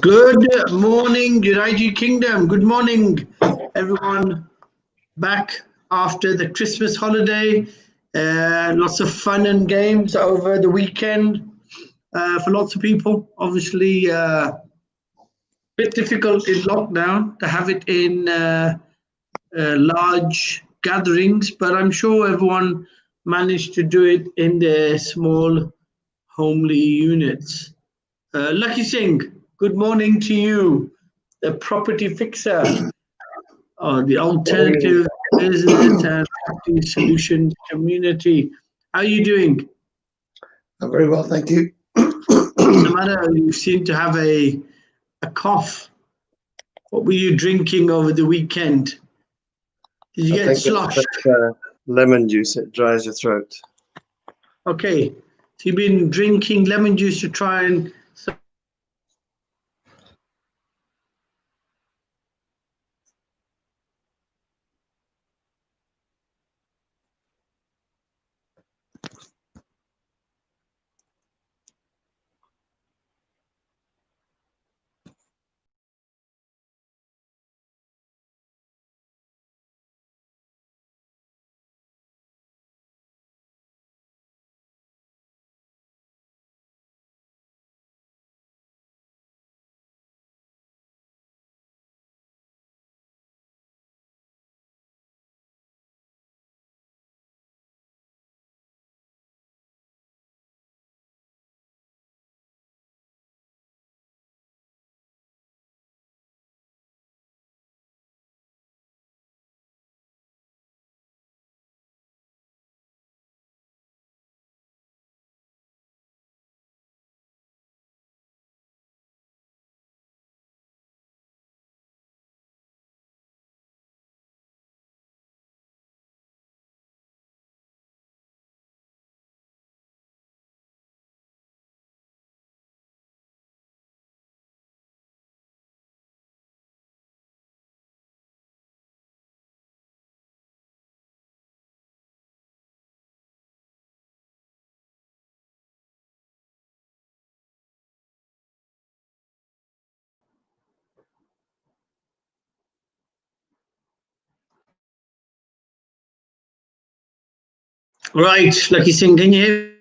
Good morning, United Kingdom. Good morning, everyone. Back after the Christmas holiday. Lots of fun and games over the weekend for lots of people. Obviously, a bit difficult in lockdown to have it in large gatherings, but I'm sure everyone managed to do it in their small, homely units. Lakhi Singh, good morning to you, the property fixer, the alternative business and property solutions community. How are you doing? I'm very well, thank you. What's the matter? You seem to have a cough. What were you drinking over the weekend? Did you get sloshed? Lemon juice, it dries your throat. Okay, so you've been drinking lemon juice to try and... Right, Lakhi Singh, can you hear?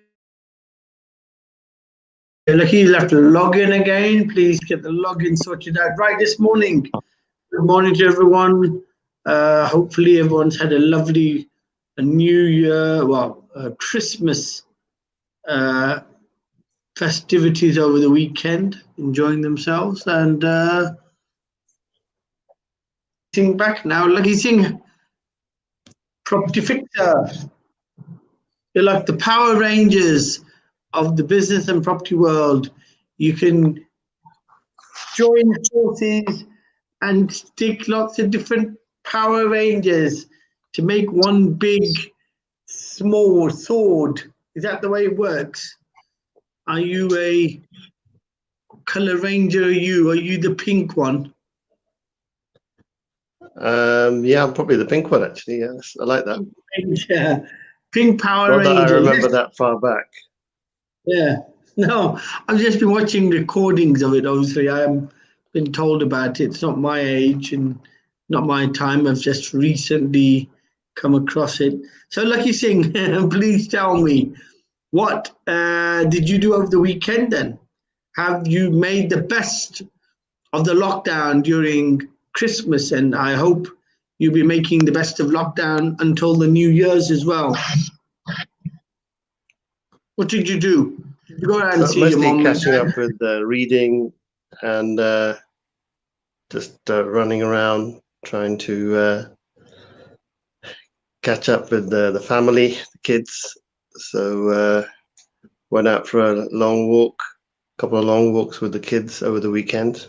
Lakhi, you'll have to log in again. Please get the login sorted out. Right, this morning. Good morning to everyone. Hopefully everyone's had a lovely New Year, Christmas festivities over the weekend, enjoying themselves. And back now, Lakhi Singh, property fixer. They're like the Power Rangers of the business and property world. You can join forces and stick lots of different Power Rangers to make one big, small sword. Is that the way it works? Are you a color ranger? Are you the pink one? Yeah, I'm probably the pink one, actually. Yes, I like that. Yeah. Pink Power Ranger. Not that I remember that far back. Yeah. No, I've just been watching recordings of it, obviously. I haven't been told about it. It's not my age and not my time. I've just recently come across it. So, Lakhi Singh, please tell me, what did you do over the weekend then? Have you made the best of the lockdown during Christmas? And I hope you'll be making the best of lockdown until the New Year's as well. What did you do? Did you go out and see your mom? Mostly catching up with reading and just running around trying to catch up with the family, the kids. So went out for a long walk, a couple of long walks with the kids over the weekend.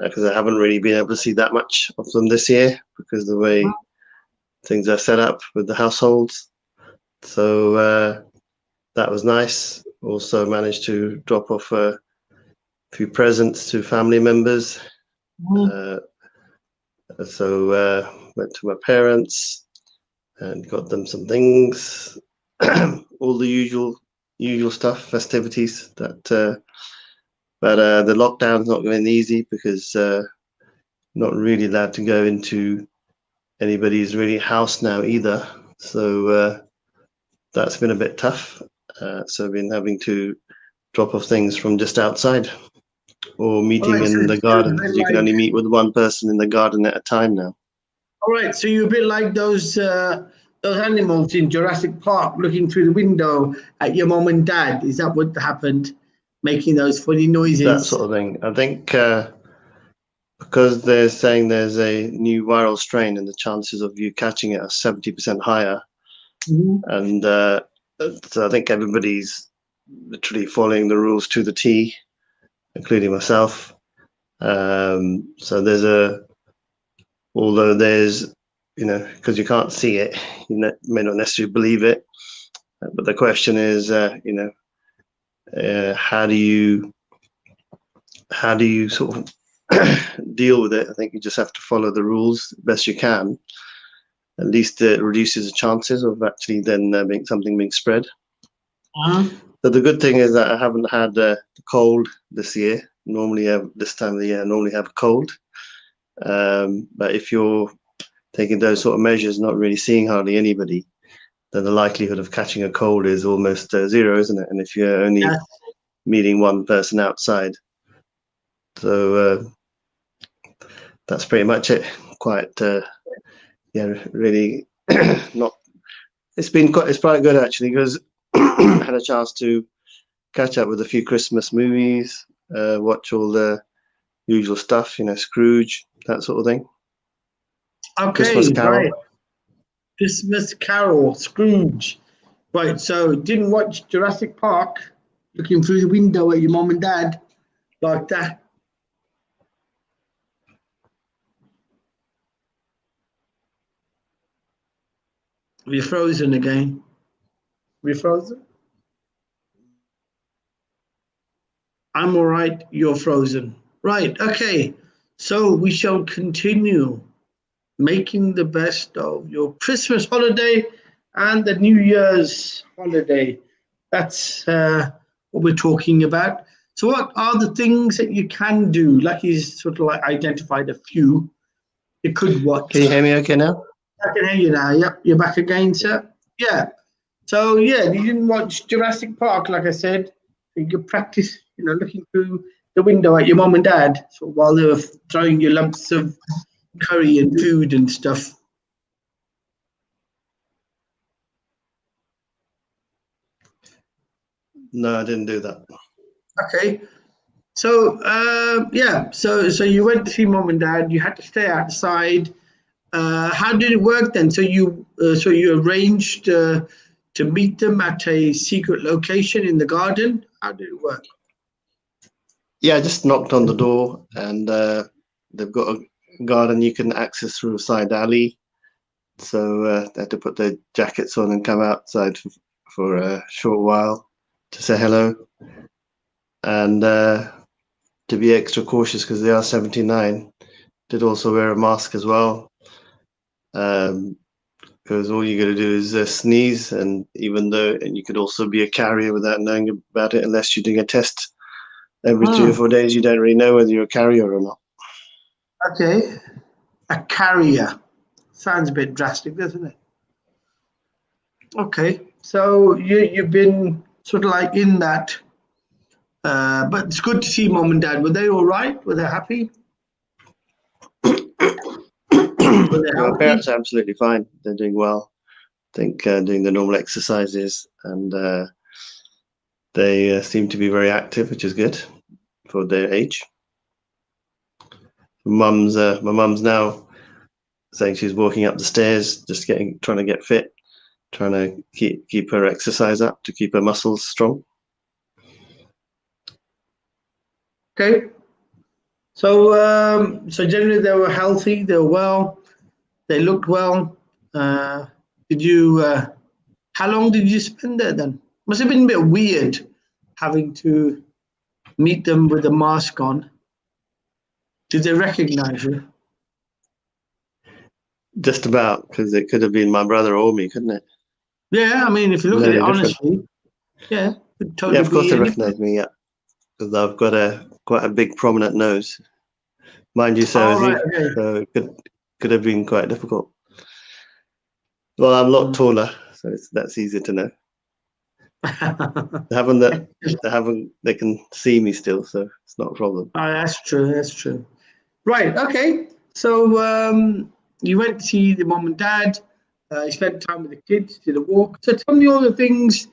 Because I haven't really been able to see that much of them this year because of the way things are set up with the households. So that was nice. Also managed to drop off a few presents to family members. So went to my parents and got them some things, all the usual stuff, festivities that But the lockdown's not going easy because not really allowed to go into anybody's really house now either. So that's been a bit tough. So I've been having to drop off things from just outside or meeting in the garden, because you can only meet with one person in the garden at a time now. All right, so you're a bit like those animals in Jurassic Park looking through the window at your mom and dad. Is that what happened? Making those funny noises? That sort of thing. I think because they're saying there's a new viral strain and the chances of you catching it are 70% higher. And so I think everybody's literally following the rules to the T, including myself. So although there's, because you can't see it, you may not necessarily believe it. But the question is, how do you sort of deal with it? I think you just have to follow the rules best you can. At least it reduces the chances of actually then something being spread. So the good thing is that I haven't had the cold this year. Normally, this time of the year, I normally have a cold. But if you're taking those sort of measures, not really seeing hardly anybody, then the likelihood of catching a cold is almost zero, isn't it? And if you're only meeting one person outside. So that's pretty much it. Quite, really not. It's quite good actually, because I had a chance to catch up with a few Christmas movies, watch all the usual stuff, Scrooge, that sort of thing. Okay, Christmas Carol. Right. Christmas Carol, Scrooge. Right, so didn't watch Jurassic Park, looking through the window at your mom and dad, like that. We're frozen again. We're frozen? I'm all right, you're frozen. Right, okay. So we shall continue making the best of your Christmas holiday and the New Year's holiday. That's what we're talking about. So what are the things that you can do? Lakhi's sort of like identified a few you could watch. Can you hear me okay now? I can hear you now. Yep, you're back again, sir. Yeah. So yeah, you didn't watch Jurassic Park, like I said. You could practice, looking through the window at your mom and dad while they were throwing you lumps of curry and food and stuff. No, I didn't do that. Okay. So so you went to see mom and dad. You had to stay outside. How did it work then? So you arranged to meet them at a secret location in the garden. How did it work? Yeah, I just knocked on the door, and they've got a garden you can access through a side alley. So they had to put their jackets on and come outside for a short while to say hello, and to be extra cautious because they are 79. Did also wear a mask as well, because all you got to do is sneeze, and you could also be a carrier without knowing about it unless you're doing a test every 3 or 4 days. You don't really know whether you're a carrier or not. Okay, a carrier sounds a bit drastic, doesn't it? Okay, so you've been sort of like in that, but it's good to see mom and dad. Were they all right? Were they happy? My parents are absolutely fine. They're doing well. I think doing the normal exercises, and they seem to be very active, which is good for their age. My mum's now saying she's walking up the stairs, just trying to get fit, trying to keep her exercise up to keep her muscles strong. Okay. So generally they were healthy, they were well, they looked well. Did you? How long did you spend there then? Must have been a bit weird having to meet them with a mask on. Did they recognize you? Just about, because it could have been my brother or me, couldn't it? Yeah, I mean, if you look at it honestly, yeah. Yeah, of course they recognized me, yeah. because I've got quite a big prominent nose. Mind you, so All has he. right, okay. So it could have been quite difficult. Well, I'm a lot taller, so that's easy to know. They can see me still, so it's not a problem. Oh, that's true. That's true. Right. Okay. So you went to see the mom and dad. You spent time with the kids, did a walk. So tell me all the things.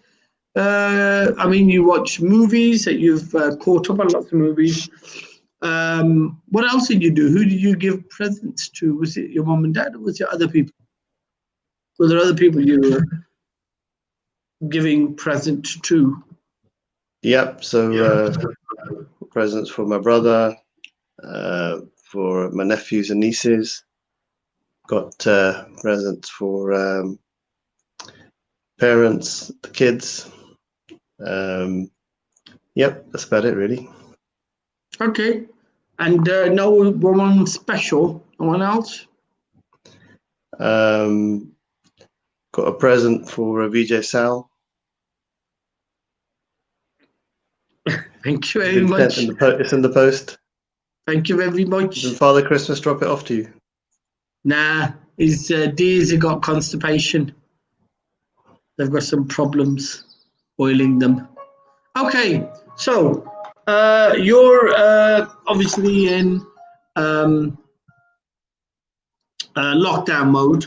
I mean, you watch movies that you've caught up on lots of movies. What else did you do? Who did you give presents to? Was it your mom and dad, or was it other people? Were there other people you were giving presents to? Yep. So presents for my brother, for my nephews and nieces. Got presents for parents, the kids. Yep, that's about it, really. Okay. And no one special? No one else? Got a present for VJ Sal. Thank you very much. It's in the post. Thank you very much. Did Father Christmas drop it off to you? Nah, his deers have got constipation. They've got some problems boiling them. Okay, so you're obviously in lockdown mode.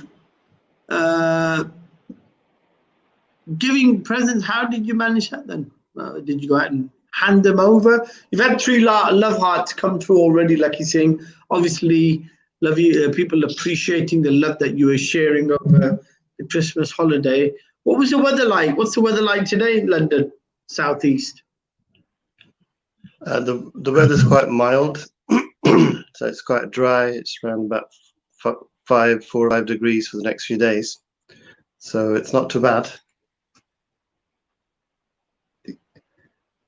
Giving presents, how did you manage that then? Did you go out and hand them over? You've had 3 love hearts come through already, Lakhi Singh. Obviously, people appreciating the love that you were sharing over the Christmas holiday. What was the weather like? What's the weather like today in London, southeast? The weather's quite mild, so it's quite dry. It's around about 4 or 5 degrees for the next few days, so it's not too bad.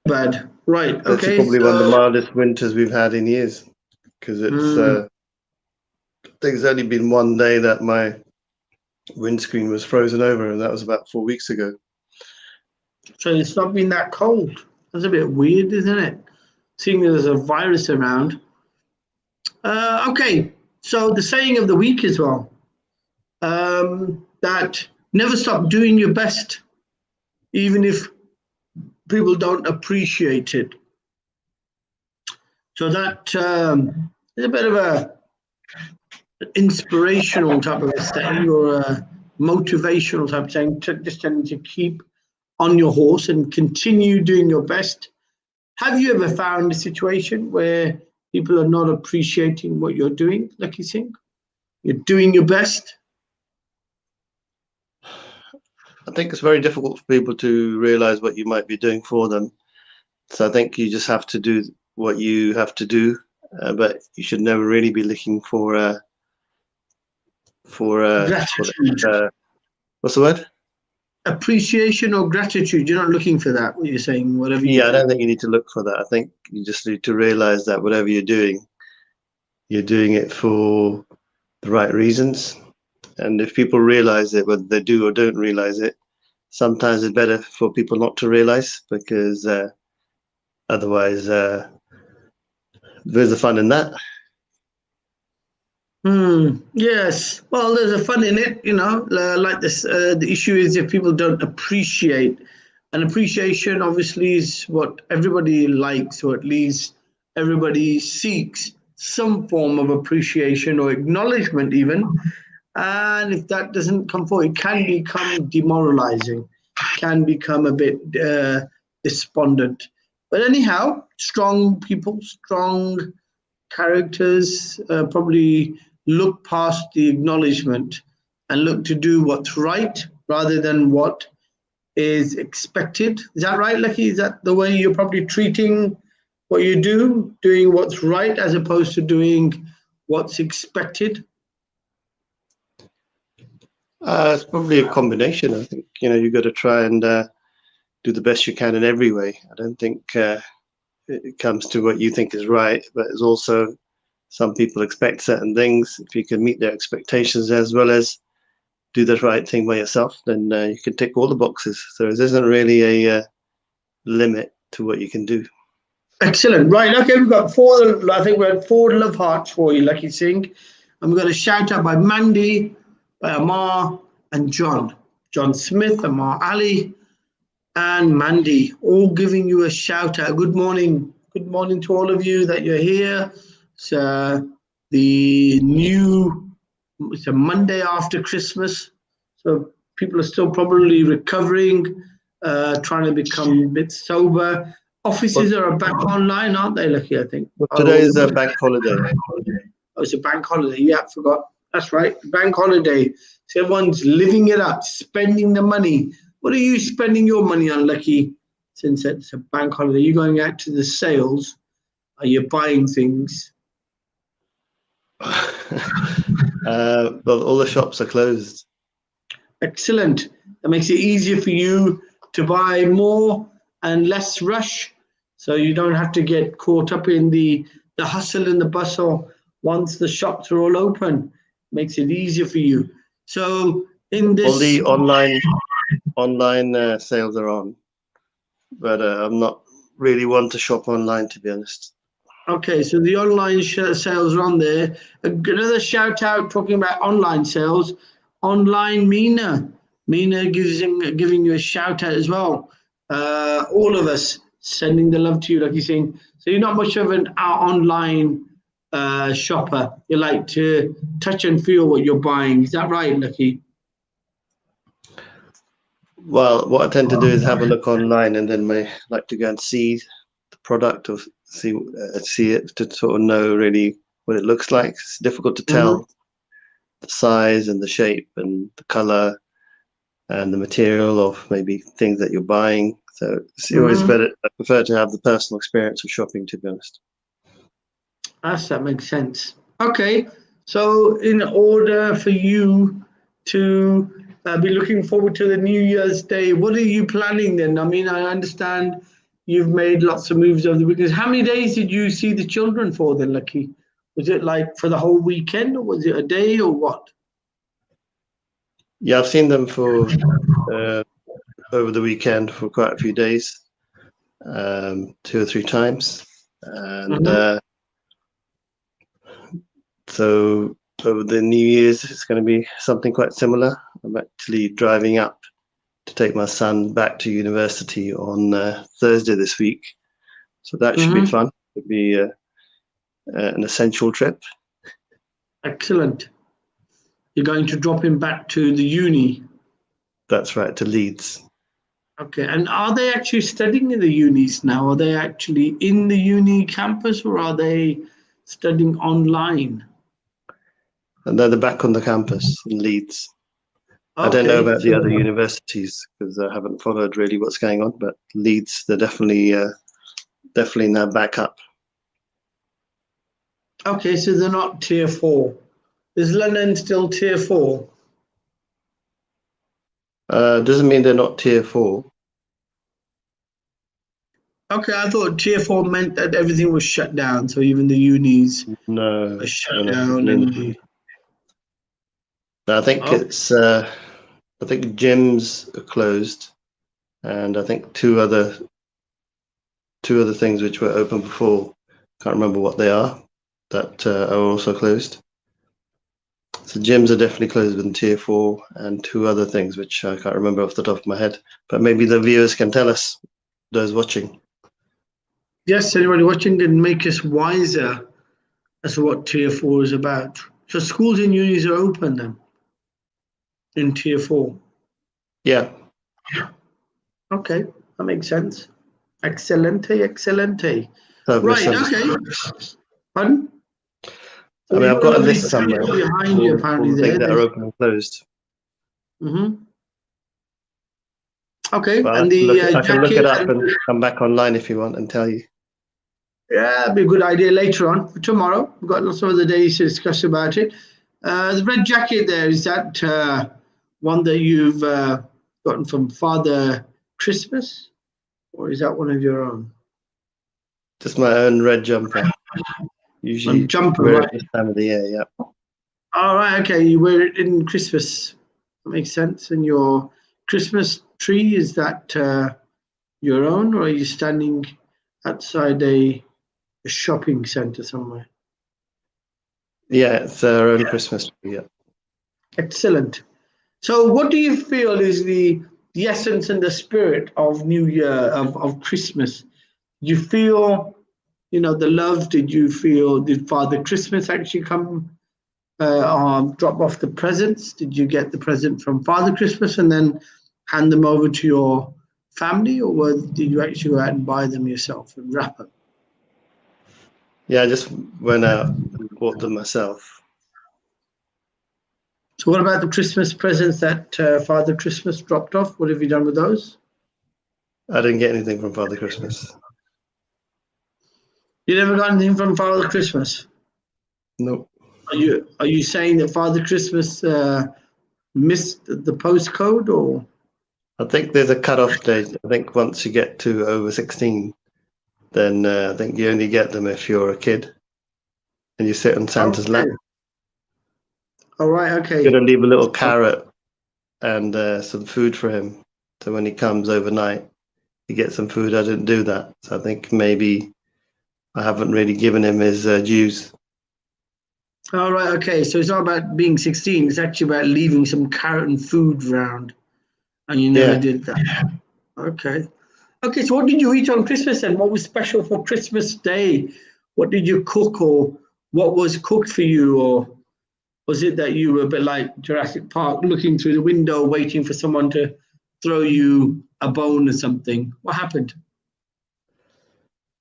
Bad, right? It's Okay, probably one of the mildest winters we've had in years, because it's. I think it's only been one day that my windscreen was frozen over, and that was about 4 weeks ago. So it's not been that cold. That's a bit weird, isn't it? Seeing there's a virus around. Okay, so the saying of the week as well, that never stop doing your best, even if people don't appreciate it. So that is a bit of a inspirational type of a saying, or a motivational type of saying, just telling you to keep on your horse and continue doing your best. Have you ever found a situation where people are not appreciating what you're doing, Lakhi Singh? You're doing your best? I think it's very difficult for people to realize what you might be doing for them. So I think you just have to do what you have to do, but you should never really be looking for gratitude. What's the word? Appreciation or gratitude. You're not looking for that, what you're saying, whatever you do. I don't think you need to look for that. I think you just need to realize that whatever you're doing it for the right reasons. And if people realize it, whether they do or don't realize it, sometimes it's better for people not to realize, because otherwise there's a fun in that. Yes. Well, there's a fun in it, like this. The issue is if people don't appreciate, and appreciation obviously is what everybody likes, or at least everybody seeks some form of appreciation or acknowledgement even. And if that doesn't come forward, it can become demoralizing, can become a bit despondent. But anyhow, strong people, strong characters probably look past the acknowledgement and look to do what's right rather than what is expected. Is that right, Lakhi? Is that the way you're probably treating what you do, doing what's right as opposed to doing what's expected? It's probably a combination. I think you've got to try and do the best you can in every way. I don't think it comes to what you think is right, but it's also some people expect certain things. If you can meet their expectations as well as do the right thing by yourself, then you can tick all the boxes. So there isn't really a limit to what you can do. Excellent. Right. Okay, we've got four. I think we're at 4 love hearts for you, Lakhi Singh. And we've got a shout out by Mandy, by Amar, and John. John Smith, Amar Ali, and Mandy, all giving you a shout out. Good morning. Good morning to all of you that you're here. It's it's a Monday after Christmas. So people are still probably recovering, trying to become a bit sober. Offices are back online, aren't they, Lucky, I think? Well, today is a bank holiday. Oh, it's a bank holiday. Yeah, I forgot. That's right. Bank holiday. So everyone's living it up, spending the money. What are you spending your money on, Lucky, since it's a bank holiday? Are you going out to the sales? Are you buying things? Well, all the shops are closed. Excellent. That makes it easier for you to buy more and less rush. So you don't have to get caught up in the hustle and the bustle once the shops are all open. Makes it easier for you. So in this... All the online sales are on, but I'm not really one to shop online, to be honest. Okay, so the online sales are on there. Another shout out talking about online sales. Online Mina. Mina giving you a shout out as well. All of us sending the love to you, Lakhi Singh. So you're not much of an online shopper. You like to touch and feel what you're buying. Is that right, Lakhi? Well, what I tend to do is have a look online and then I like to go and see the product or see it to sort of know really what it looks like. It's difficult to tell the size and the shape and the color and the material of maybe things that you're buying. So it's always better. I prefer to have the personal experience of shopping, to be honest. That makes sense. Okay, so in order for you to be looking forward to the New Year's Day, what are you planning then? I mean, I understand you've made lots of moves over the weekend. How many days did you see the children for then, Lucky? Was it like for the whole weekend, or was it a day, or what? Yeah, I've seen them for over the weekend for quite a few days, 2 or 3 times, and so over the New Year's it's going to be something quite similar. I'm actually driving up to take my son back to university on Thursday this week, so that should be fun. It'll be an essential trip. Excellent. You're going to drop him back to the uni? That's right, to Leeds. Okay, and are they actually studying in the unis now? Are they actually in the uni campus, or are they studying online? And they're back on the campus in Leeds. Okay, I don't know about the other universities because I haven't followed really what's going on, but Leeds, they're definitely now back up. Okay, so they're not tier 4. Is London still tier 4? Doesn't mean they're not tier 4. Okay, I thought tier 4 meant that everything was shut down, so even the unis were shut down. And I think it's I think gyms are closed, and I think two other things which were open before, can't remember what they are, that are also closed. So gyms are definitely closed in tier 4, and 2 other things which I can't remember off the top of my head, but maybe the viewers can tell us, those watching. Yes, anybody watching can make us wiser as to what tier 4 is about. So schools and unis are open then in tier 4? Yeah. Okay, that makes sense. Excelente. Right, okay. Pardon? I mean, I've got a list somewhere behind you, apparently. Things that are open and closed. Okay, well, and I can look it up and come back online if you want and tell you. Yeah, it'd be a good idea later on. For tomorrow, we've got lots of other days to discuss about it. The red jacket there, is that one that you've gotten from Father Chrissmiss, or is that one of your own? Just my own red jumper. Usually wear it this time of the year, yeah. All right, okay, you wear it in Christmas. That makes sense. And your Christmas tree, is that your own, or are you standing outside a shopping centre somewhere. Yeah, it's our own Christmas tree. Yeah. Excellent. So what do you feel is the essence and the spirit of New Year, of Christmas? You feel, the love? Did Father Christmas actually come drop off the presents? Did you get the present from Father Christmas and then hand them over to your family, or did you actually go out and buy them yourself and wrap them? Yeah, I just went out and bought them myself. So what about the Christmas presents that Father Christmas dropped off? What have you done with those? I didn't get anything from Father Christmas. You never got anything from Father Christmas? Nope. Are you saying that Father Christmas missed the postcode, or? I think there's a cut-off date. I think once you get to over 16, then I think you only get them if you're a kid and you sit on Santa's lap. All right, okay. You're going to leave a little carrot and some food for him. So when he comes overnight, he gets some food. I didn't do that. So I think maybe I haven't really given him his dues. All right, okay. So it's not about being 16. It's actually about leaving some carrot and food around. And you never did that. Okay. Okay, so what did you eat on Christmas then? What was special for Christmas Day? What did you cook, or what was cooked for you? Or was it that you were a bit like Jurassic Park, looking through the window, waiting for someone to throw you a bone or something? What happened?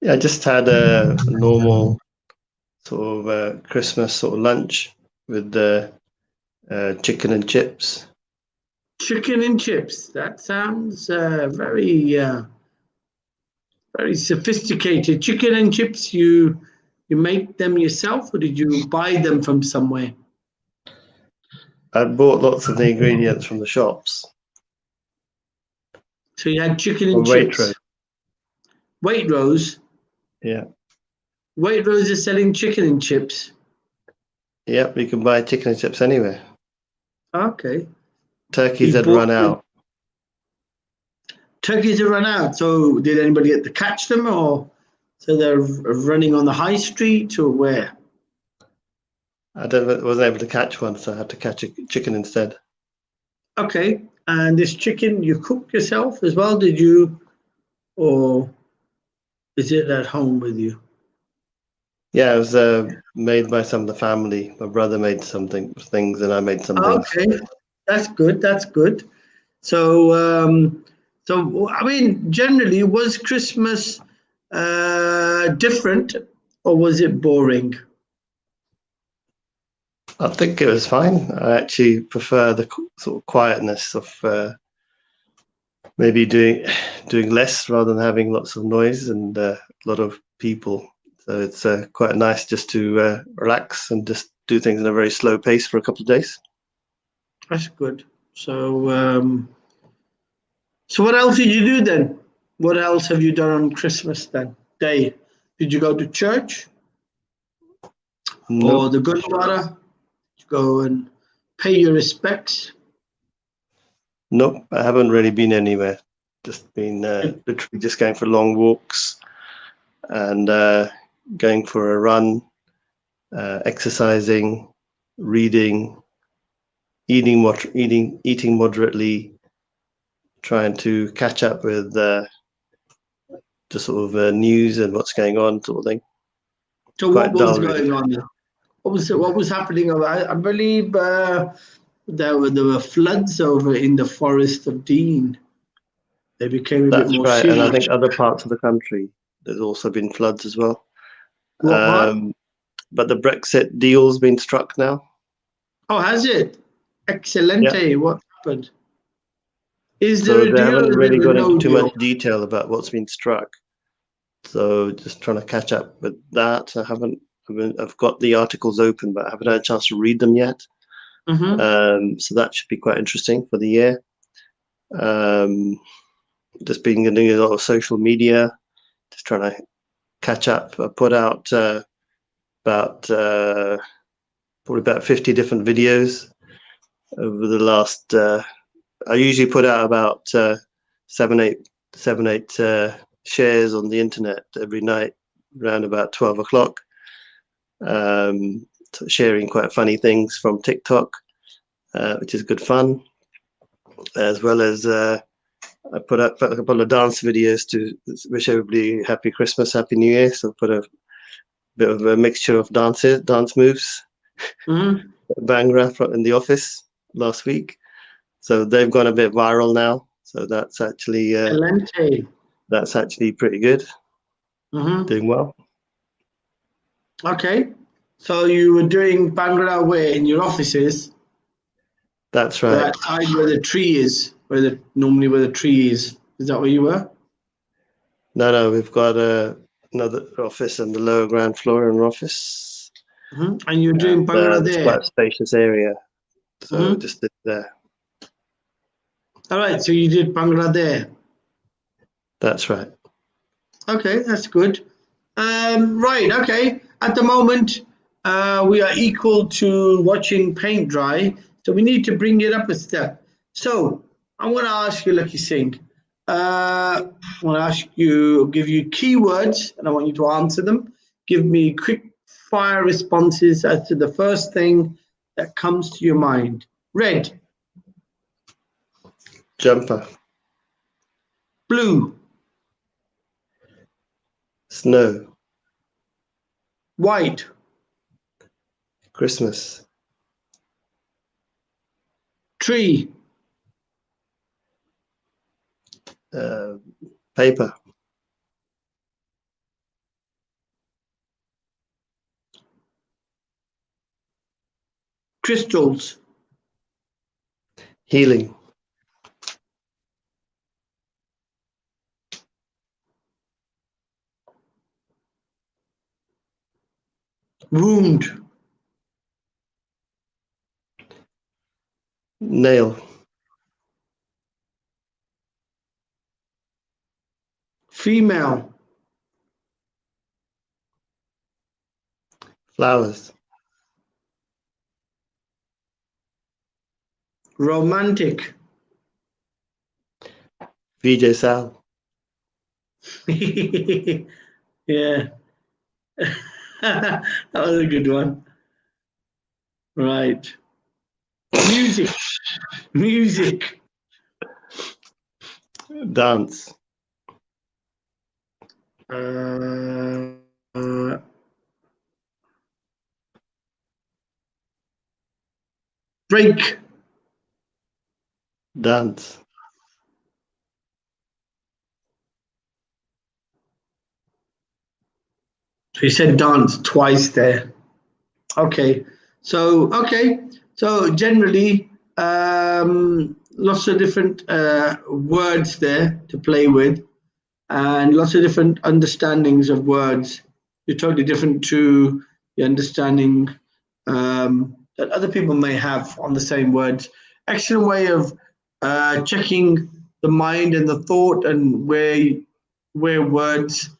Yeah, I just had a normal sort of Christmas sort of lunch with chicken and chips. Chicken and chips. That sounds very sophisticated. Chicken and chips, you make them yourself, or did you buy them from somewhere? I bought lots of the ingredients from the shops. So you had chicken and Waitrose. chips. Waitrose? Yeah. Waitrose is selling chicken and chips. Yep, you can buy chicken and chips anywhere. Okay. Turkeys had run out. Turkeys had run out. So did anybody get to catch them, or so they're running on the high street, or where? I wasn't able to catch one, so I had to catch a chicken instead. Okay. And this chicken you cooked yourself as well, did you? Or is it at home with you? Yeah, it was made by some of the family. My brother made things, and I made some things. Okay, that's good. That's good. So, I mean, generally, was Christmas different, or was it boring? I think it was fine. I actually prefer the sort of quietness of maybe doing less rather than having lots of noise and a lot of people. So it's quite nice just to relax and just do things in a very slow pace for a couple of days. That's good. So, so what else did you do then? What else have you done on Christmas Day? Did you go to church? Nope. Or the Gurdwara? Did you go and pay your respects? Nope, I haven't really been anywhere. Just been literally just going for long walks and going for a run, exercising, reading, eating moderately, trying to catch up with the sort of news and what's going on, sort of thing. So what was going on there? What was happening? I believe there were floods over in the Forest of Dean. They became a bit more right, serious. and I think other parts of the country there's also been floods as well. What? But the Brexit deal's been struck now. Oh, has it? Excelente. Yeah. What happened? Is there a deal? They haven't really got into too deal? much detail about what's been struck. So just trying to catch up with that. I've got the articles open, but I haven't had a chance to read them yet. Mm-hmm. So that should be quite interesting for the year. Just doing a lot of social media, just trying to catch up. I put out probably about 50 different videos over the last. I usually put out about seven, eight shares on the internet every night around about 12 o'clock, sharing quite funny things from TikTok, which is good fun, as well as I put up a couple of dance videos to wish everybody Happy Christmas, Happy New Year. So I put a bit of a mixture of dance moves, Bangra in the office last week. So they've gone a bit viral now. So that's actually pretty good. Doing well. Okay. So you were doing Bangra where in your offices? That's right. That side where the tree is, normally where the tree is. Is that where you were? No, we've got another office on the lower ground floor in our office. And you're doing Bangra there? It's quite a spacious area. So just did there. All right, so you did Bangra there? That's right. Okay, that's good. Right, okay. At the moment, we are equal to watching paint dry, so we need to bring it up a step. So I want to ask you, Lakhi Singh, I want to give you keywords, and I want you to answer them. Give me quick fire responses as to the first thing that comes to your mind. Red. Jumper. Blue. Snow. White. Christmas. Tree. Paper. Crystals. Healing. Wound. Nail. Female. Flowers. Romantic. VJ Sal. Yeah. That was a good one. Right. Music. Music. Dance. Break. Dance. So you said dance twice there. Okay. So generally, lots of different words there to play with, and lots of different understandings of words. You're totally different to the understanding that other people may have on the same words. Excellent way of checking the mind and the thought and where words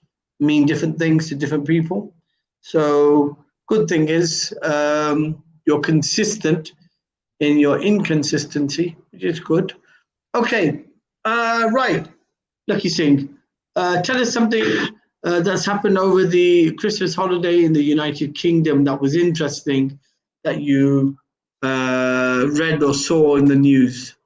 mean different things to different people. So good thing is you're consistent in your inconsistency, which is good. Okay, right, Lakhi Singh, tell us something that's happened over the Christmas holiday in the United Kingdom that was interesting that you read or saw in the news.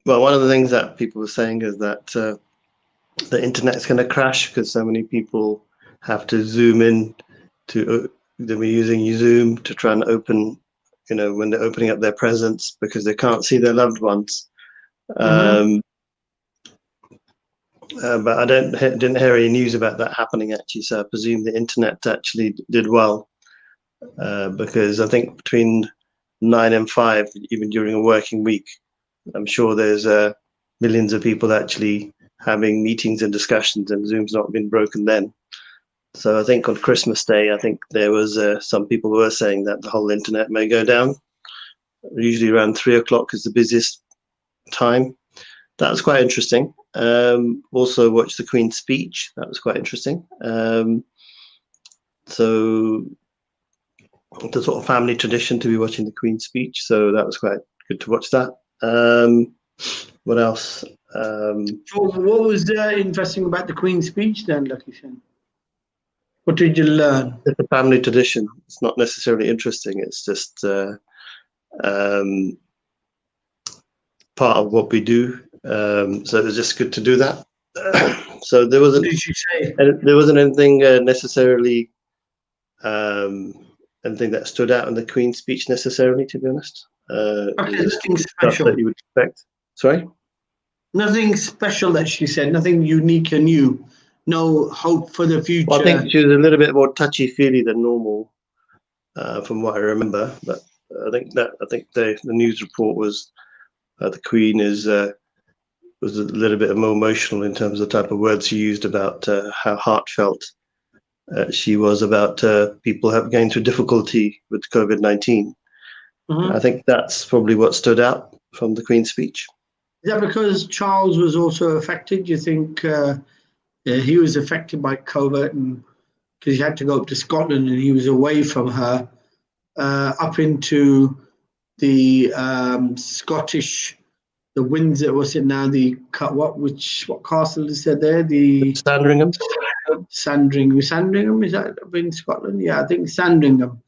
Well, one of the things that people were saying is that the internet's going to crash because so many people have to zoom in to they'll be using Zoom to try and open, when they're opening up their presents because they can't see their loved ones. But I didn't hear any news about that happening actually. So I presume the internet actually did well because I think between 9 and 5, even during a working week, I'm sure there's millions of people actually having meetings and discussions, and Zoom's not been broken then. So I think on Christmas Day, I think there was some people were saying that the whole internet may go down. Usually around 3 o'clock is the busiest time. That was quite interesting. Also watched the Queen's speech. That was quite interesting. So the sort of family tradition to be watching the Queen's speech, so that was quite good to watch that. What else? So what was interesting about the Queen's speech then, Lakhi Singh? What did you learn? It's a family tradition. It's not necessarily interesting. It's just part of what we do. So it was just good to do that. So there wasn't. What did she say? There wasn't anything necessarily. Anything that stood out in the Queen's speech necessarily, to be honest. Okay, nothing Stuff special. that you would expect. Sorry? Nothing special that she said. Nothing unique and new. No hope for the future. Well, I think she was a little bit more touchy-feely than normal, from what I remember. But I think the news report was the Queen was a little bit more emotional in terms of the type of words she used about how heartfelt she was about people going through difficulty with COVID-19. Mm-hmm. I think that's probably what stood out from the Queen's speech. Is that because Charles was also affected? Do you think he was affected by COVID, and because he had to go up to Scotland and he was away from her, up into the Scottish, the Windsor, what's it now? What castle is there? The Sandringham. Sandringham, is that up in Scotland? Yeah, I think Sandringham.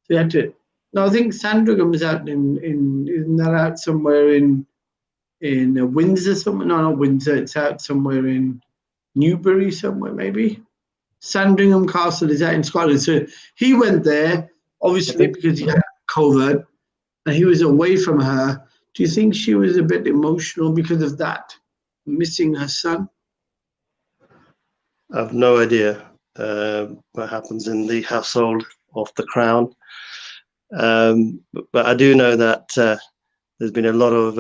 So you had to. No, I think Sandringham is out isn't that out somewhere in Windsor somewhere? No, not Windsor. It's out somewhere in Newbury somewhere maybe. Sandringham Castle is out in Scotland. So he went there obviously because he had COVID and he was away from her. Do you think she was a bit emotional because of that, missing her son? I've no idea what happens in the household of the Crown, but I do know that there's been a lot of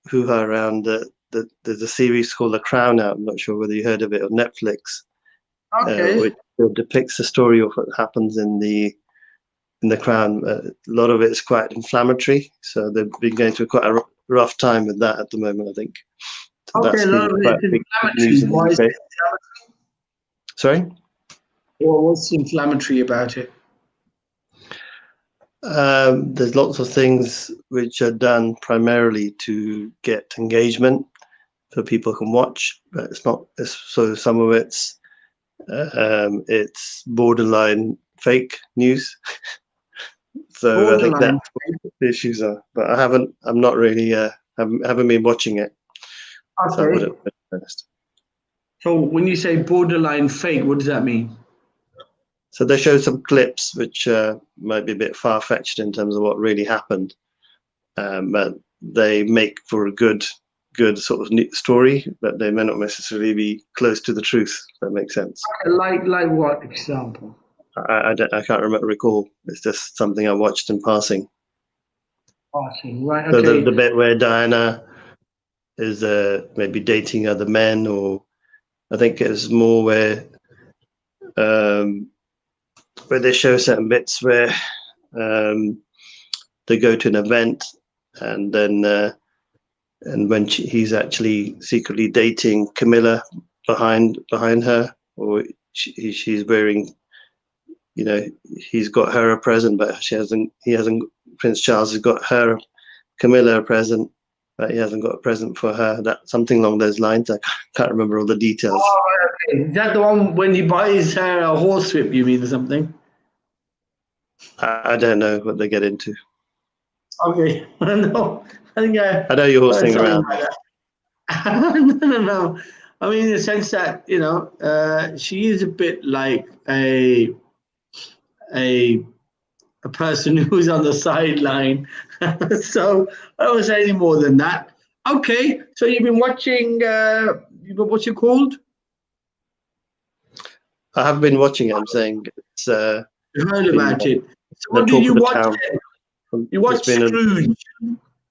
hoo-ha around there's a series called The Crown out. I'm not sure whether you heard of it on Netflix. Okay. Which depicts the story of what happens in the Crown. A lot of it is quite inflammatory, so they've been going through quite a rough time with that at the moment, I think. So Okay, a lot of it's inflammatory. Why is it inflammatory? Sorry? Well, what's inflammatory about it? There's lots of things which are done primarily to get engagement so people can watch, but so some of it's borderline fake news. So borderline. I think that's what the issues are. But I'm not really haven't been watching it. Okay. So when you say borderline fake, what does that mean? So they show some clips which might be a bit far-fetched in terms of what really happened, but they make for a good sort of story, but they may not necessarily be close to the truth. If that makes sense. Like what example? I can't recall. It's just something I watched in passing. Passing, right? Okay. So the bit where Diana is maybe dating other men, or I think it's more where they show certain bits where they go to an event, and then and when he's actually secretly dating Camilla behind her, or she's wearing, he's got her a present, but he hasn't. Prince Charles has got Camilla a present, but he hasn't got a present for her. That something along those lines. I can't remember all the details. Oh, okay. Is that the one when he buys her a horsewhip, you mean, or something? I don't know what they get into. Okay. No, I know you're horsing around. No. I mean, in the sense that, she is a bit like a person who's on the sideline. So I don't say any more than that. Okay, so you've been watching, what's it called? I haven't been watching it. I'm saying it's. You heard about it. So what did you watch? You watched Scrooge.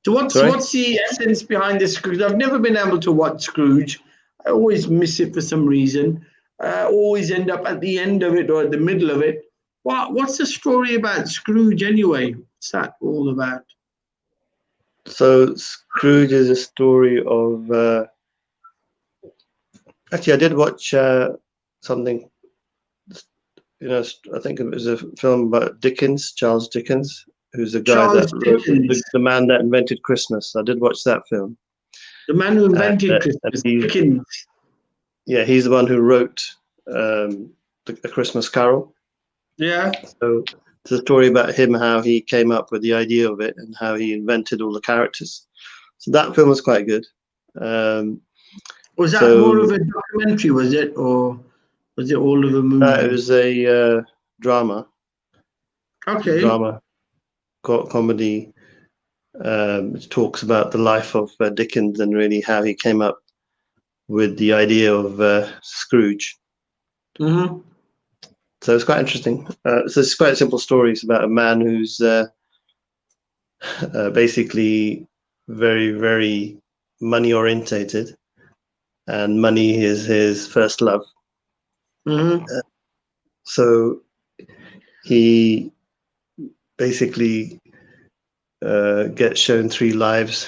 So what's the essence behind this Scrooge? I've never been able to watch Scrooge. I always miss it for some reason. I always end up at the end of it or at the middle of it. What's the story about Scrooge anyway? What's that all about? So Scrooge is a story of. Actually, I did watch something. I think it was a film about Dickens, Charles Dickens, who's the guy Charles that wrote Dickens, the man that invented Christmas. I did watch that film. the man who invented And Christmas, Dickens. Yeah, he's the one who wrote A Christmas Carol. Yeah. So it's a story about him, how he came up with the idea of it and how he invented all the characters. So that film was quite good. Was that more of a documentary, was it? Or was it all of a movie? It was a drama. Okay. Drama, comedy. It talks about the life of Dickens and really how he came up with the idea of Scrooge. Mm-hmm. So it's quite interesting. So it's quite simple stories about a man who's basically very, very money orientated, and money is his first love. Mm-hmm. So he basically gets shown three lives,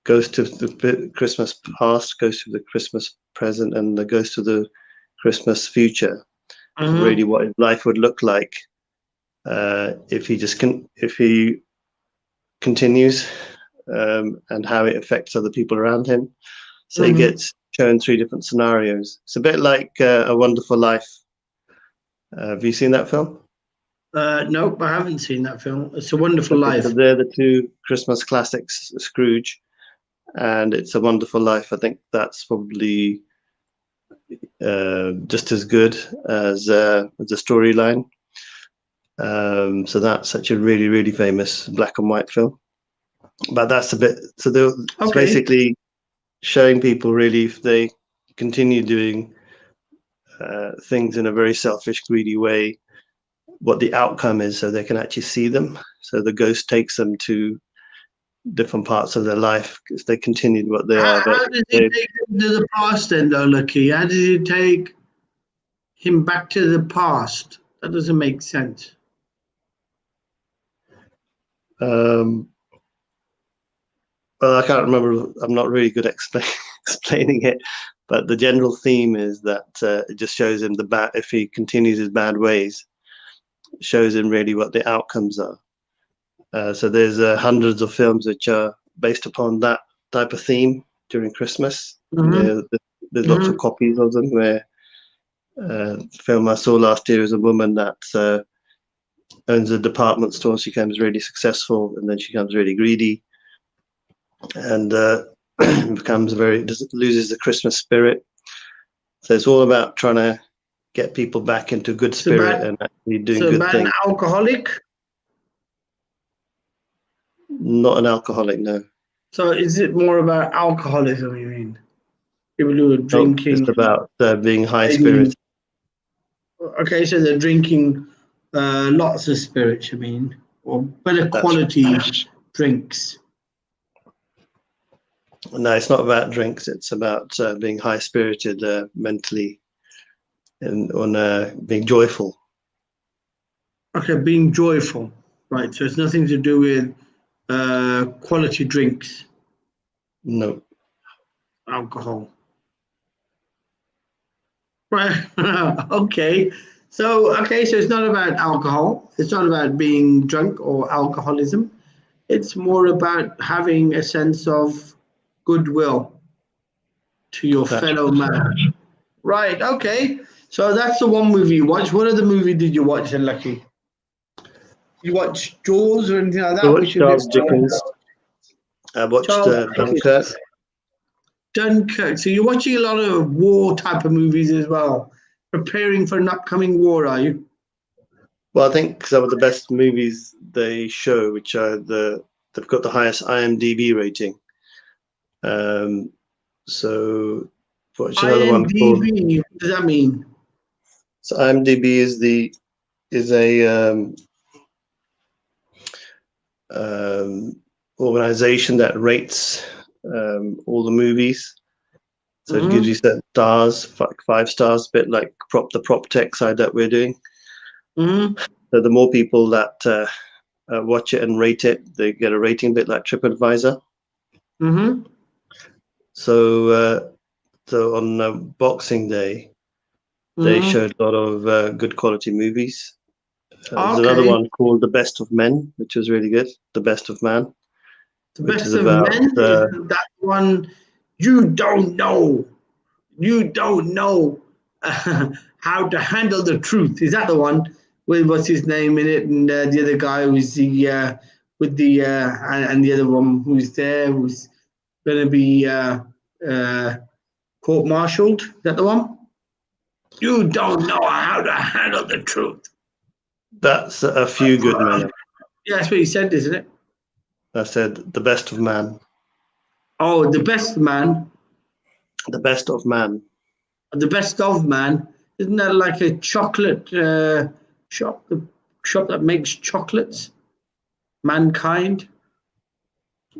goes to the Christmas past, goes to the Christmas present, and goes to the Christmas future. Mm-hmm. Really, what his life would look like if he continues, and how it affects other people around him. So he gets shown three different scenarios. It's a bit like A Wonderful Life. Have you seen that film? Nope, I haven't seen that film. It's a Wonderful Life. So they're the two Christmas classics, Scrooge and It's a Wonderful Life. I think that's probably just as good as the storyline. So that's such a really, really famous black and white film. But that's a bit, so it's basically showing people really, if they continue doing things in a very selfish, greedy way, what the outcome is, so they can actually see them. So the ghost takes them to different parts of their life if they continued what they are. How does he take him to the past then, though, Lakhi? How does he take him back to the past? That doesn't make sense. Well, I can't remember. I'm not really good at explaining it, but the general theme is that it just shows him if he continues his bad ways, shows him really what the outcomes are. So there's hundreds of films which are based upon that type of theme during Christmas. Mm-hmm. There's lots of copies of them. Where the film I saw last year is a woman that owns a department store. She becomes really successful, and then she becomes really greedy, and loses the Christmas spirit. So it's all about trying to get people back into good spirit and actually doing good things. So an alcoholic? Not an alcoholic, no. So is it more about alcoholism, you mean? People who are drinking? It's about being high-spirited. Okay, so they're drinking lots of spirits, you mean? Or better quality drinks? No, it's not about drinks. It's about being high-spirited mentally and being joyful. Okay, being joyful. Right, so it's nothing to do with quality drinks. No. Alcohol. Right. Okay. So it's not about alcohol. It's not about being drunk or alcoholism. It's more about having a sense of goodwill to your fellow man. Right. Okay. So that's the one movie you watched. What other movie did you watch, Lakhi? You watched Jaws or anything like that? I watched Charles Dickens. I watched Dunkirk. Dunkirk. So you're watching a lot of war type of movies as well, preparing for an upcoming war, are you? Well, I think some of the best movies they show, which are they've got the highest IMDb rating. So watch another one called. IMDb. What does that mean? So IMDb is a organization that rates all the movies. So it gives you certain stars, 5 stars, a bit like the prop tech side that we're doing. So the more people that watch it and rate it, they get a rating, a bit like TripAdvisor. So on Boxing Day, They showed a lot of good quality movies. There's another Okay. one called The Best of Men, which was really good. The Best of Man, The which is best of about men is that one. You don't know. You don't know how to handle the truth. Is that the one? With what's his name in it, and the other guy who's the with the and the other one who's there who's going to be court-martialed. Is that the one? You don't know how to handle the truth. that's A Few Good Men. Yeah, that's what he said, isn't it? I said The Best of Man. Oh, the best man, The Best of Man. the best of man. Isn't that like a chocolate shop? The shop that makes chocolates. Mankind.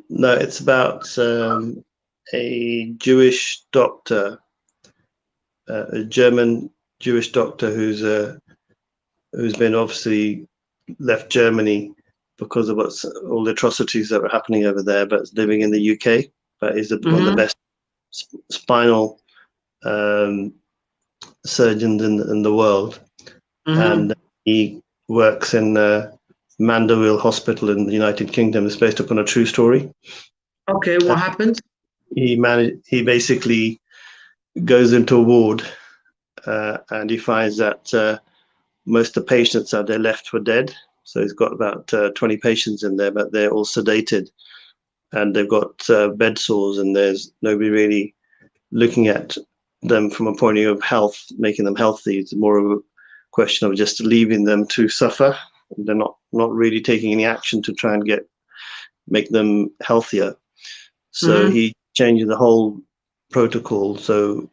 No, it's about a Jewish doctor, a German Jewish doctor who's been obviously left Germany because of all the atrocities that were happening over there, but living in the UK. But he's one of the best spinal surgeons in the world, and he works in Mandeville Hospital in the United Kingdom. It's based upon a true story. Okay, what happens? He basically goes into a ward, and he finds that most of the patients they're left for dead. So he's got about 20 patients in there, but they're all sedated, and they've got bed sores, and there's nobody really looking at them from a point of view of health, making them healthy. It's more of a question of just leaving them to suffer. They're not really taking any action to try and make them healthier. So he changes the whole protocol. So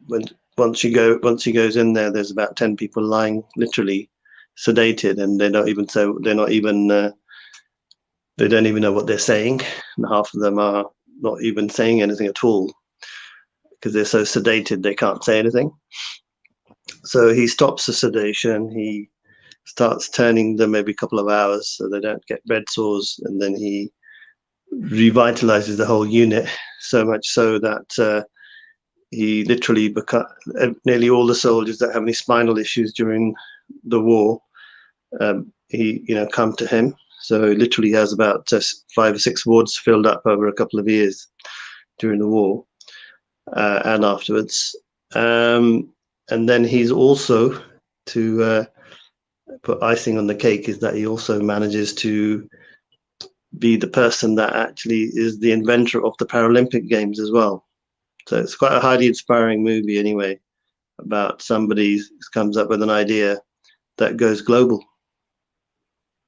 once he goes in there, there's about 10 people lying literally sedated, and they don't even know what they're saying, and half of them are not even saying anything at all because they're so sedated they can't say anything. So he stops the sedation. He starts turning them every couple of hours so they don't get bed sores, and then he revitalizes the whole unit, so much so that he literally nearly all the soldiers that have any spinal issues during the war, he come to him. So he literally has about 5 or 6 wards filled up over a couple of years during the war and afterwards. And then he's also, to put icing on the cake, is that he also manages to be the person that actually is the inventor of the Paralympic Games as well. So it's quite a highly inspiring movie anyway, about somebody who comes up with an idea that goes global.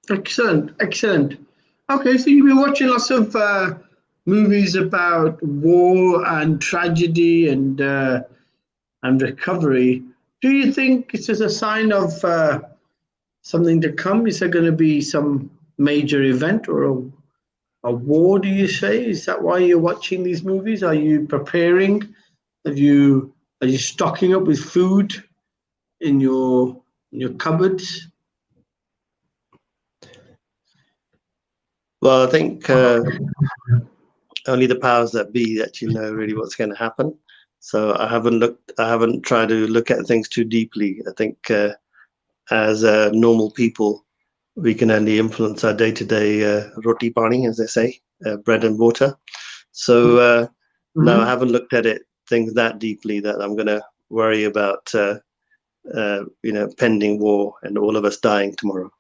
Excellent. Okay, so you've been watching lots of movies about war and tragedy and recovery. Do you think this is a sign of something to come? Is there going to be some major event or a war, do you say? Is that why you're watching these movies? Are you preparing? Are you stocking up with food in your cupboards? Well, I think only the powers that be actually know really what's going to happen. So I haven't tried to look at things too deeply. I think as normal people, we can only influence our day-to-day roti pani, as they say, bread and water. So no, I haven't looked at things that deeply that I'm going to worry about, pending war and all of us dying tomorrow.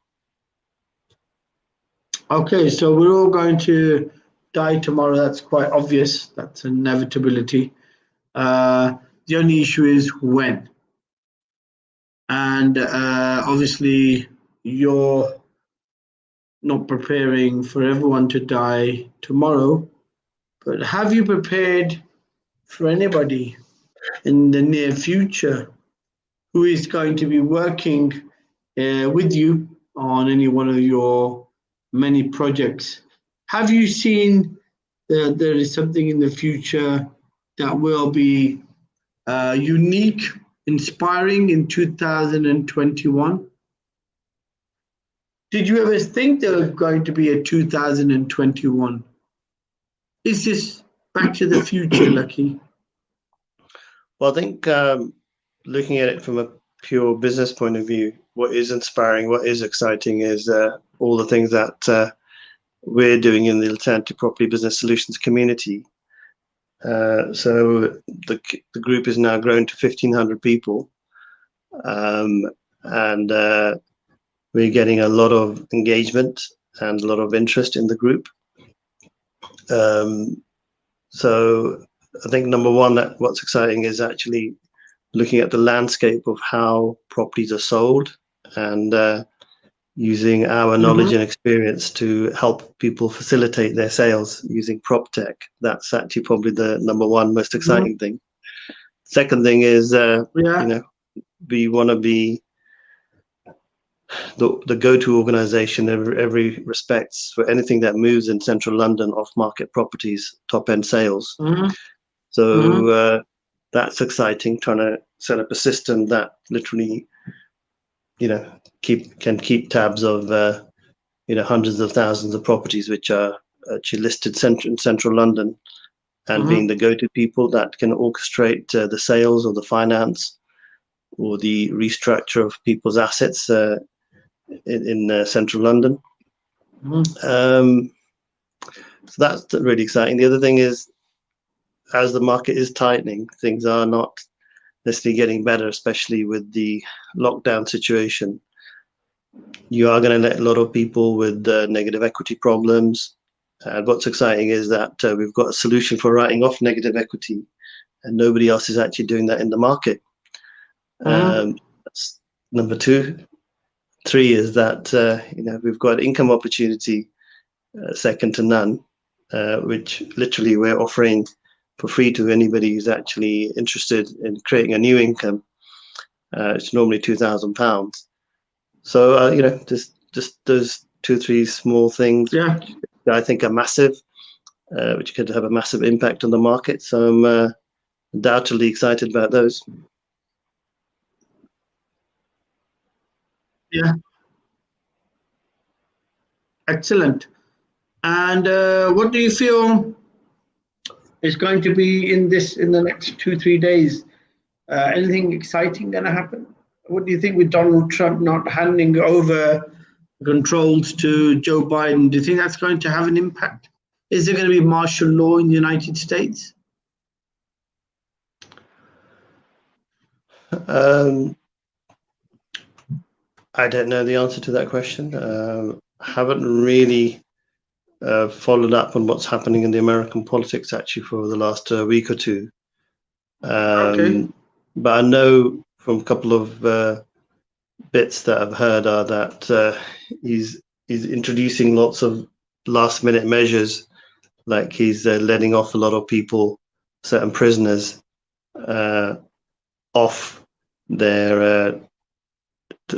Okay, so we're all going to die tomorrow. That's quite obvious. That's an inevitability. The only issue is when. And obviously, you're not preparing for everyone to die tomorrow, but have you prepared for anybody in the near future who is going to be working with you on any one of your many projects? Have you seen that there is something in the future that will be unique, inspiring in 2021? Did you ever think there was going to be a 2021? Is this Back to the Future, Lakhi? Well, I think looking at it from a pure business point of view, what is inspiring, what is exciting is all the things that we're doing in the alternative property business solutions community. So the group is now grown to 1,500 people, and we're getting a lot of engagement and a lot of interest in the group. So I think number one, that what's exciting is actually looking at the landscape of how properties are sold and using our knowledge and experience to help people facilitate their sales using PropTech. That's actually probably the number one most exciting thing. Second thing is, you know, we want to be the go-to organization in every respects for anything that moves in central London off-market properties, top-end sales. So that's exciting, trying to set up a system that literally, you know, can keep tabs of, you know, hundreds of thousands of properties which are actually listed in central London, and being the go-to people that can orchestrate the sales or the finance or the restructure of people's assets in central London. So that's really exciting. The other thing is, as the market is tightening, things are not necessarily getting better, especially with the lockdown situation. You are going to let a lot of people with negative equity problems. And what's exciting is that we've got a solution for writing off negative equity, and nobody else is actually doing that in the market. That's number two. Three is that you know, we've got income opportunity second to none, which literally we're offering for free to anybody who's actually interested in creating a new income. It's normally £2,000. So you know, just those 2-3 small things, I think are massive, which could have a massive impact on the market. So I'm undoubtedly excited about those. Yeah. Excellent. And what do you feel is going to be in the next 2-3 days? Anything exciting going to happen? What do you think with Donald Trump not handing over controls to Joe Biden? Do you think that's going to have an impact? Is there going to be martial law in the United States? I don't know the answer to that question. Haven't really followed up on what's happening in the American politics actually for the last week or two. But I know from a couple of bits that I've heard are that he's introducing lots of last-minute measures, like he's letting off a lot of people, certain prisoners, off their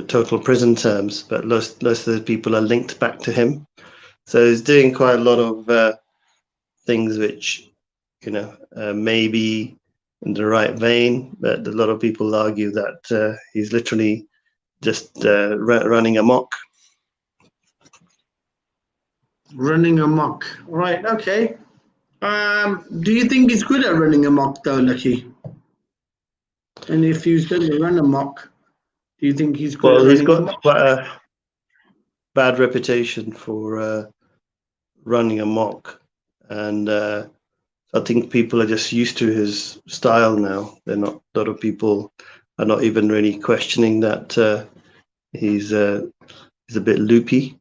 total prison terms, but most of those people are linked back to him. So he's doing quite a lot of things which, you know, maybe in the right vein, but a lot of people argue that he's literally just running amok. Running amok, right? Okay. Do you think he's good at running amok, though, Lakhi? And if he's going to run amok, do you think he's good? Well, he's got quite a bad reputation for running amok, and I think people are just used to his style now. They're not. A lot of people are not even really questioning that he's a bit loopy.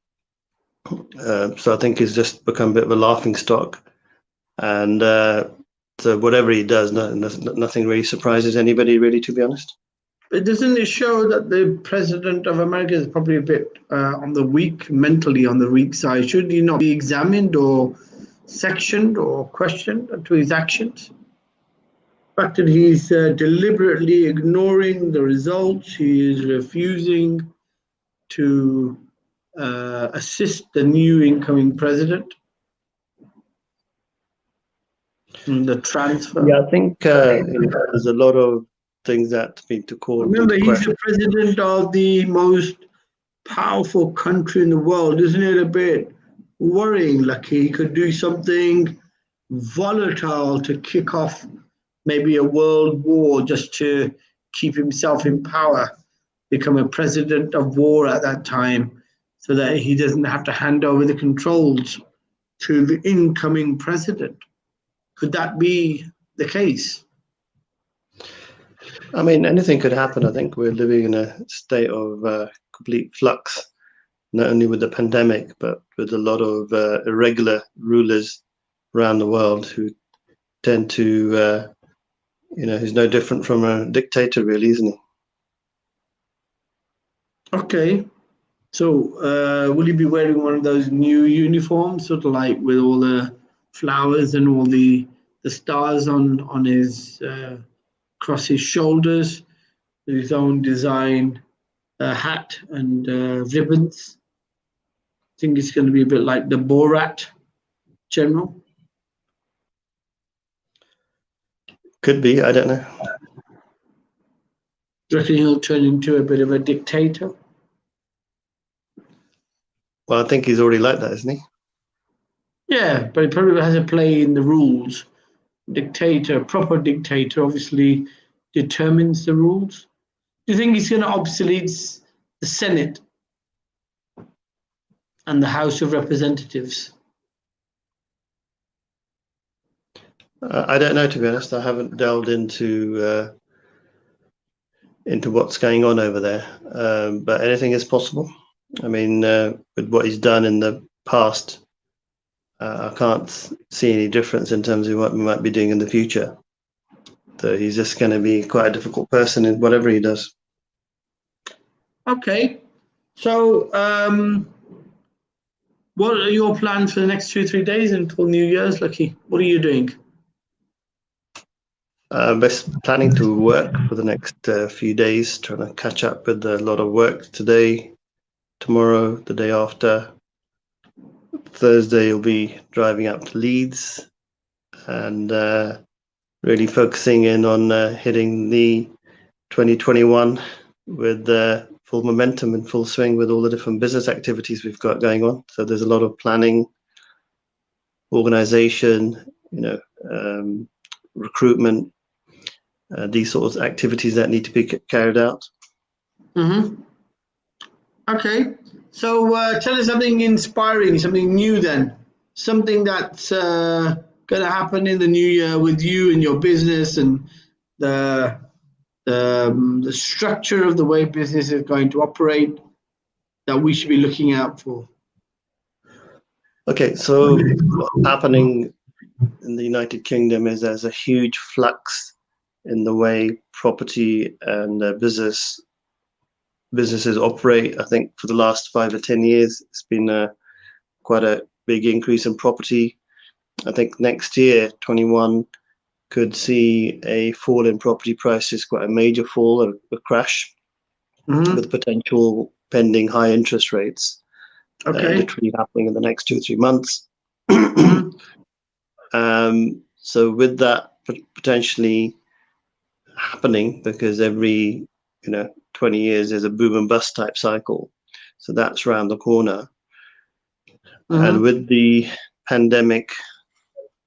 So I think he's just become a bit of a laughing stock, and so whatever he does, nothing really surprises anybody, really, to be honest. But doesn't it show that the president of America is probably a bit mentally on the weak side? Should he not be examined or sectioned or questioned to his actions? The fact that he's deliberately ignoring the results, he is refusing to assist the new incoming president in the transfer. Yeah, I think there's a lot of things that need to call. Remember, he's the president of the most powerful country in the world. Isn't it a bit worrying? Like he could do something volatile to kick off maybe a world war just to keep himself in power. become a president of war at that time, so that he doesn't have to hand over the controls to the incoming president. Could that be the case? I mean, anything could happen. I think we're living in a state of complete flux, not only with the pandemic, but with a lot of irregular rulers around the world who tend to, he's no different from a dictator, really, isn't he? Okay. So will you be wearing one of those new uniforms, sort of like with all the flowers and all the stars on his across his shoulders, with his own design hat and ribbons? I think it's going to be a bit like the Borat general. Could be, I don't know. Do you reckon he'll turn into a bit of a dictator? Well, I think he's already like that, isn't he? Yeah, but he probably has a play in the rules. Dictator, proper dictator, obviously determines the rules. Do you think he's going to obsolete the Senate and the House of Representatives? I don't know, to be honest. I haven't delved into what's going on over there, but anything is possible. I mean, with what he's done in the past, I can't see any difference in terms of what we might be doing in the future. So he's just going to be quite a difficult person in whatever he does. Okay. So what are your plans for the next 2-3 days until New Year's, Lakhi? What are you doing? Best planning to work for the next few days, trying to catch up with a lot of work today, tomorrow, the day after. Thursday you'll be driving up to Leeds and really focusing in on hitting the 2021 with full momentum and full swing with all the different business activities we've got going on. So there's a lot of planning, organization, recruitment, these sorts of activities that need to be carried out. Mm-hmm. Okay. So tell us something inspiring, something new then, something that's going to happen in the new year with you and your business and the structure of the way business is going to operate that we should be looking out for. Okay, so what's happening in the United Kingdom is there's a huge flux in the way property and businesses operate. I think for the last 5 or 10 years, it's been quite a big increase in property. I think next year, 21, could see a fall in property prices, quite a major fall, a crash, with potential pending high interest rates. Okay. Literally happening in the next 2-3 months. So with that potentially happening, because every 20 years there's a boom and bust type cycle, so that's around the corner. And with the pandemic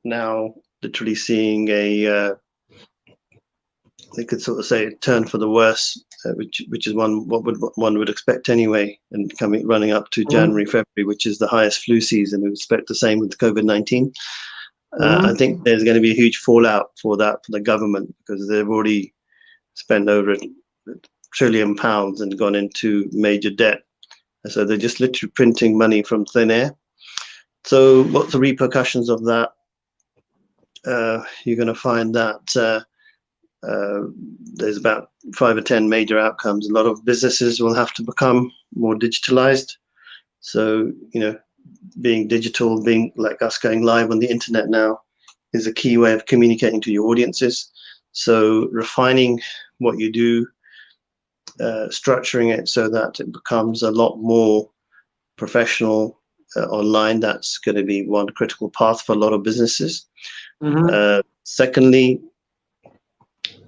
now literally seeing they could sort of say turn for the worse, which is what one would expect anyway, and running up to January, February, which is the highest flu season. We expect the same with COVID-19. I think there's going to be a huge fallout for that for the government, because they've already spent over £1 trillion and gone into major debt. And so they're just literally printing money from thin air. So what's the repercussions of that? You're going to find that there's about 5 or 10 major outcomes. A lot of businesses will have to become more digitalized. So, being digital, being like us going live on the internet now, is a key way of communicating to your audiences. So refining what you do, structuring it so that it becomes a lot more professional online, that's going to be one critical path for a lot of businesses. Secondly,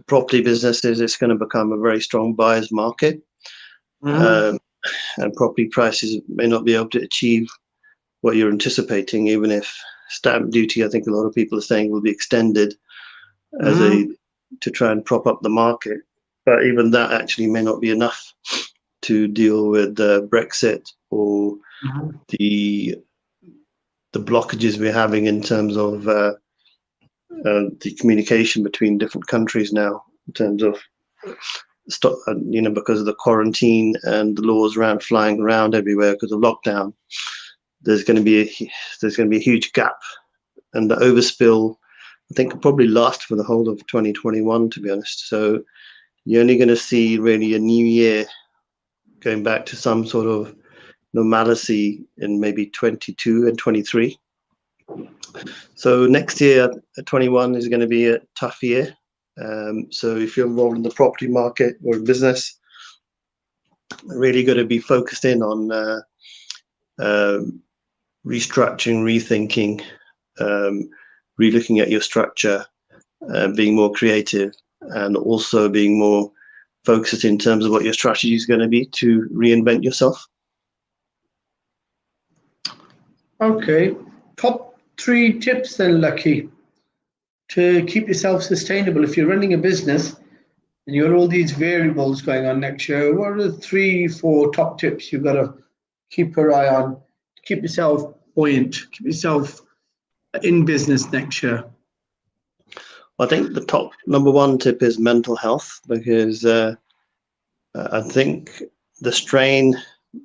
property businesses, it's going to become a very strong buyer's market. And property prices may not be able to achieve what you're anticipating, even if stamp duty, I think a lot of people are saying, will be extended as to try and prop up the market. But even that actually may not be enough to deal with Brexit or the blockages we're having in terms of the communication between different countries now, in terms of because of the quarantine and the laws around flying around everywhere because of lockdown. There's going to be a huge gap, and the overspill, I think, will probably last for the whole of 2021, to be honest. So you're only going to see really a new year going back to some sort of normalcy in maybe 22 and 23. So next year, 21 is going to be a tough year. So if you're involved in the property market or business, really got to be focused in on restructuring, rethinking, relooking at your structure, being more creative, and also being more focused in terms of what your strategy is going to be to reinvent yourself. Okay, top 3 tips then, Lakhi, to keep yourself sustainable. If you're running a business and you got all these variables going on next year, what are the 3-4 top tips you've got to keep your eye on to keep yourself buoyant, keep yourself in business next year? I think the top number 1 tip is mental health, because I think the strain,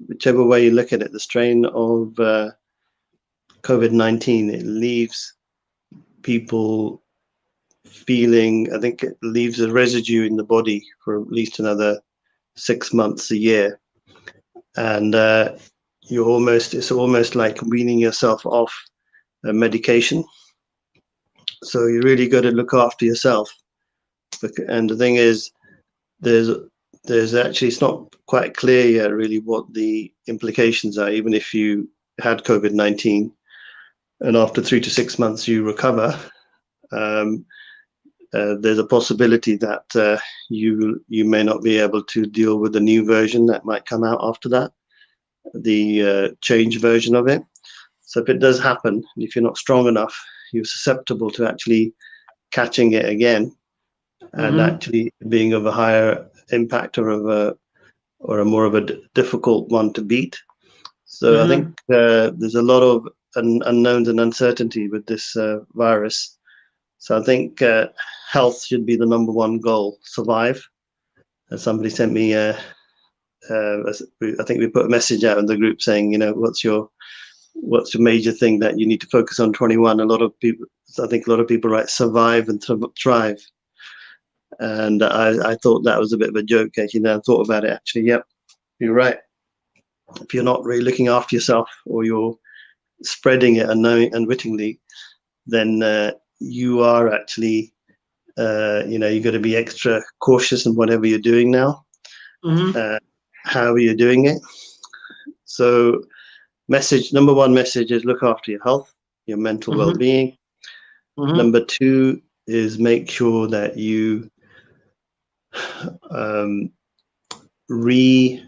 whichever way you look at it, the strain of COVID-19, it leaves people feeling, I think it leaves a residue in the body for at least another 6 months, a year. And it's almost like weaning yourself off medication. So you really got to look after yourself. And the thing is, there's actually, it's not quite clear yet really what the implications are. Even if you had COVID-19 and after 3 to 6 months you recover, there's a possibility that you may not be able to deal with the new version that might come out after that, the change version of it. So if it does happen, if you're not strong enough, you're susceptible to actually catching it again, and actually being of a higher impact or a more of a difficult one to beat. So I think there's a lot of unknowns and uncertainty with this virus. So I think health should be the number 1 goal. Survive. Somebody sent me I think we put a message out in the group saying, what's your major thing that you need to focus on 21? I think a lot of people write survive and thrive. And I thought that was a bit of a joke, actually. Now I thought about it, actually. Yep, you're right. If you're not really looking after yourself, or you're spreading it unwittingly, then you are actually, you've got to be extra cautious in whatever you're doing now, how are you doing it. So number 1 message is look after your health, your mental well-being. Number 2 is make sure that you revisit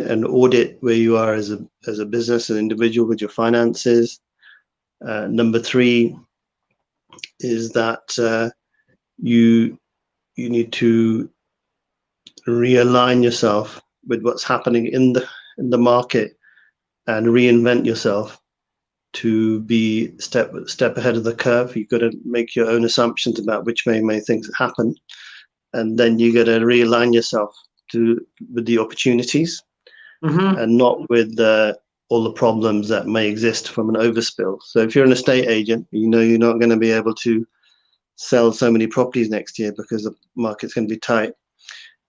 and audit where you are as a business and individual with your finances. Number 3 is that you need to realign yourself with what's happening in the market and reinvent yourself to be step ahead of the curve. You've got to make your own assumptions about which may things happen, and then you got to realign yourself with the opportunities, and not with all the problems that may exist from an overspill. So if you're an estate agent, you're not going to be able to sell so many properties next year because the market's going to be tight.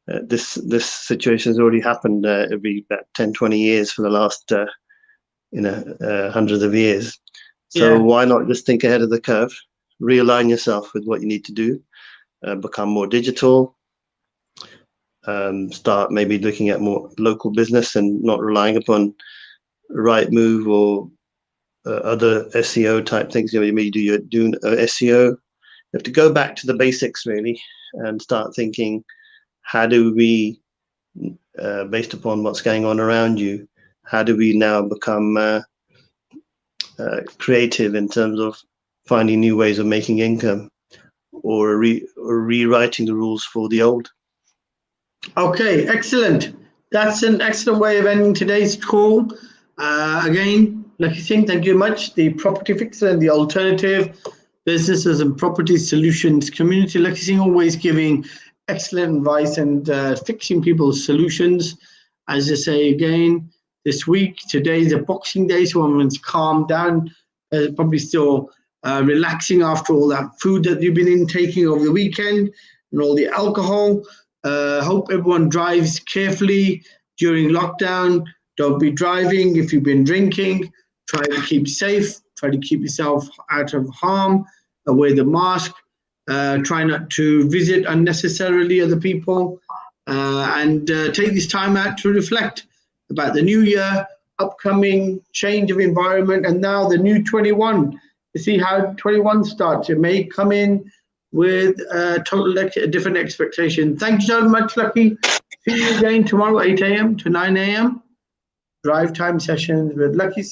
This situation has already happened every about 10-20 years for the last hundreds of years. So why not just think ahead of the curve, realign yourself with what you need to do, become more digital, start maybe looking at more local business and not relying upon Rightmove or other SEO type things. You may do SEO. You have to go back to the basics really and start thinking, how do we, based upon what's going on around you, how do we now become creative in terms of finding new ways of making income, or rewriting the rules for the old? Okay, excellent. That's an excellent way of ending today's call. Again, Lakhi Singh, thank you very much. The Property Fixer and the Alternative Businesses and Property Solutions Community. Lakhi Singh always giving excellent advice and fixing people's solutions. As I say again, this week, today is a Boxing Day, so everyone's calmed down, probably still relaxing after all that food that you've been intaking over the weekend and all the alcohol. Hope everyone drives carefully during lockdown. Don't be driving if you've been drinking. Try to keep safe. Try to keep yourself out of harm. Wear the mask. Try not to visit unnecessarily other people. And take this time out to reflect about the new year, upcoming change of environment, and now the new 21. To see how 21 starts. It may come in with a different expectation. Thank you so much, Lakhi. See you again tomorrow, 8 a.m. to 9 a.m. Drive time sessions with Lakhi